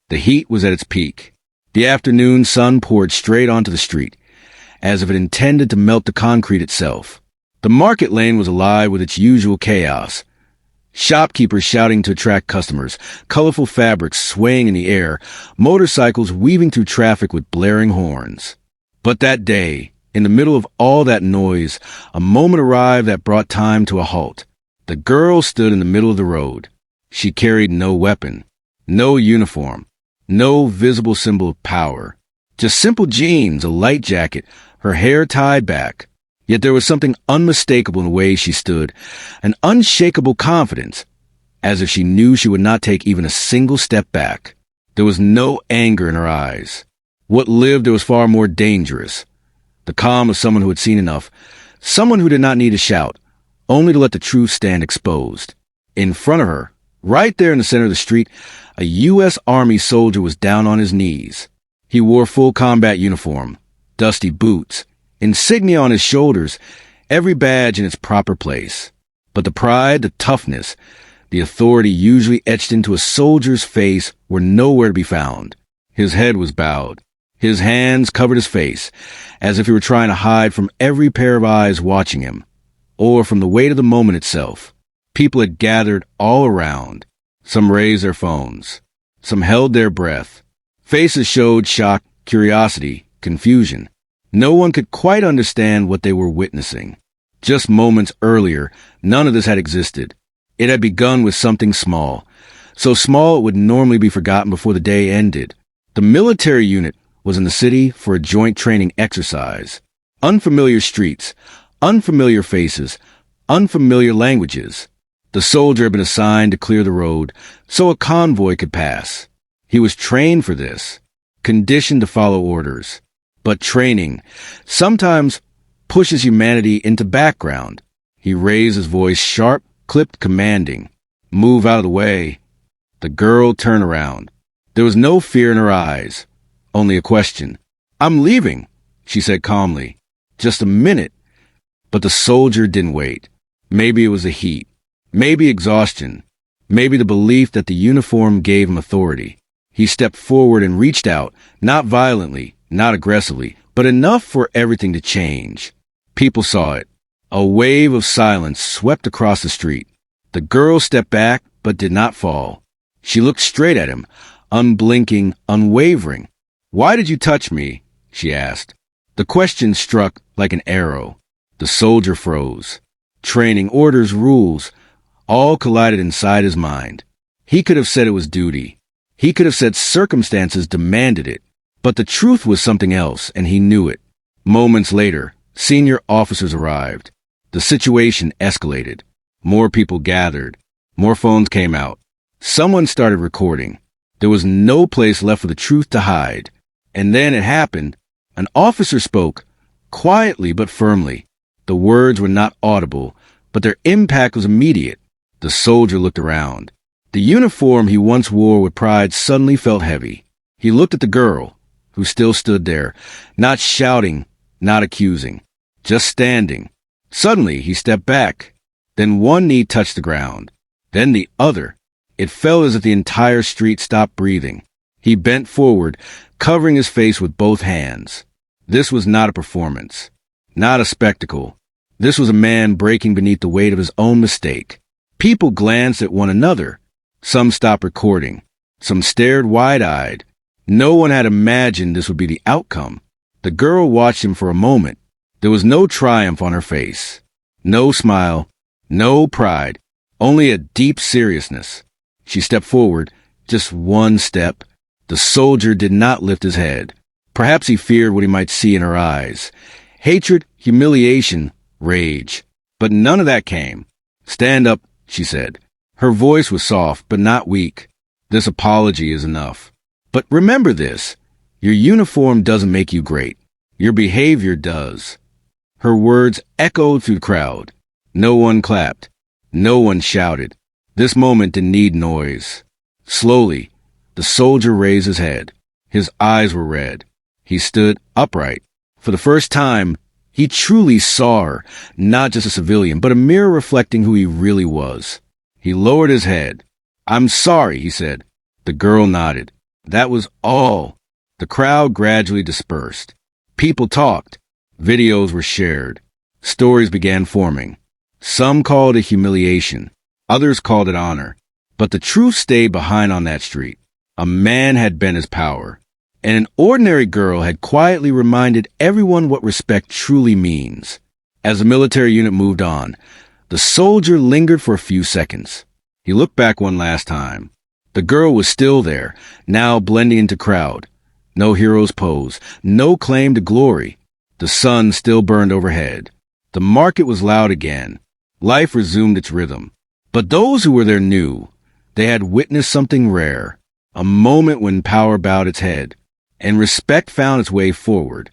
The heat was at its peak. The afternoon sun poured straight onto the street, as if it intended to melt the concrete itself. The market lane was alive with its usual chaos. Shopkeepers shouting to attract customers, colorful fabrics swaying in the air, motorcycles weaving through traffic with blaring horns. But that day, in the middle of all that noise, a moment arrived that brought time to a halt. The girl stood in the middle of the road. She carried no weapon, no uniform, no visible symbol of power. Just simple jeans, a light jacket, her hair tied back. Yet there was something unmistakable in the way she stood, an unshakable confidence, as if she knew she would not take even a single step back. There was no anger in her eyes. What lived there was far more dangerous. The calm of someone who had seen enough, someone who did not need to shout, only to let the truth stand exposed. In front of her, right there in the center of the street, a U.S. Army soldier was down on his knees. He wore full combat uniform, dusty boots, insignia on his shoulders, every badge in its proper place. But the pride, the toughness, the authority usually etched into a soldier's face were nowhere to be found. His head was bowed. His hands covered his face, as if he were trying to hide from every pair of eyes watching him, or from the weight of the moment itself. People had gathered all around. Some raised their phones. Some held their breath. Faces showed shock, curiosity, confusion. No one could quite understand what they were witnessing. Just moments earlier, none of this had existed. It had begun with something small, so small it would normally be forgotten before the day ended. The military unit was in the city for a joint training exercise. Unfamiliar streets, unfamiliar faces, unfamiliar languages. The soldier had been assigned to clear the road so a convoy could pass. He was trained for this, conditioned to follow orders. But training sometimes pushes humanity into background. He raised his voice sharp, clipped, commanding. Move out of the way. The girl turned around. There was no fear in her eyes, only a question. I'm leaving, she said calmly. Just a minute. But the soldier didn't wait. Maybe it was the heat. Maybe exhaustion. Maybe the belief that the uniform gave him authority. He stepped forward and reached out, not violently, not aggressively, but enough for everything to change. People saw it. A wave of silence swept across the street. The girl stepped back, but did not fall. She looked straight at him, unblinking, unwavering. Why did you touch me? She asked. The question struck like an arrow. The soldier froze. Training, orders, rules, all collided inside his mind. He could have said it was duty. He could have said circumstances demanded it. But the truth was something else, and he knew it. Moments later, senior officers arrived. The situation escalated. More people gathered. More phones came out. Someone started recording. There was no place left for the truth to hide. And then it happened. An officer spoke, quietly but firmly. The words were not audible, but their impact was immediate. The soldier looked around. The uniform he once wore with pride suddenly felt heavy. He looked at the girl, who still stood there, not shouting, not accusing, just standing. Suddenly, he stepped back. Then one knee touched the ground. Then the other. It felt as if the entire street stopped breathing. He bent forward, covering his face with both hands. This was not a performance, not a spectacle. This was a man breaking beneath the weight of his own mistake. People glanced at one another. Some stopped recording. Some stared wide-eyed. No one had imagined this would be the outcome. The girl watched him for a moment. There was no triumph on her face. No smile. No pride. Only a deep seriousness. She stepped forward, just one step. The soldier did not lift his head. Perhaps he feared what he might see in her eyes. Hatred, humiliation, rage. But none of that came. Stand up, she said. Her voice was soft, but not weak. This apology is enough. But remember this. Your uniform doesn't make you great. Your behavior does. Her words echoed through the crowd. No one clapped. No one shouted. This moment didn't need noise. Slowly, the soldier raised his head. His eyes were red. He stood upright. For the first time, he truly saw her, not just a civilian, but a mirror reflecting who he really was. He lowered his head. I'm sorry, he said. The girl nodded. That was all. The crowd gradually dispersed. People talked. Videos were shared. Stories began forming. Some called it humiliation. Others called it honor. But the truth stayed behind on that street. A man had bent his power, and an ordinary girl had quietly reminded everyone what respect truly means. As the military unit moved on, the soldier lingered for a few seconds. He looked back one last time. The girl was still there, now blending into crowd. No hero's pose, no claim to glory. The sun still burned overhead. The market was loud again. Life resumed its rhythm. But those who were there knew they had witnessed something rare, a moment when power bowed its head, and respect found its way forward.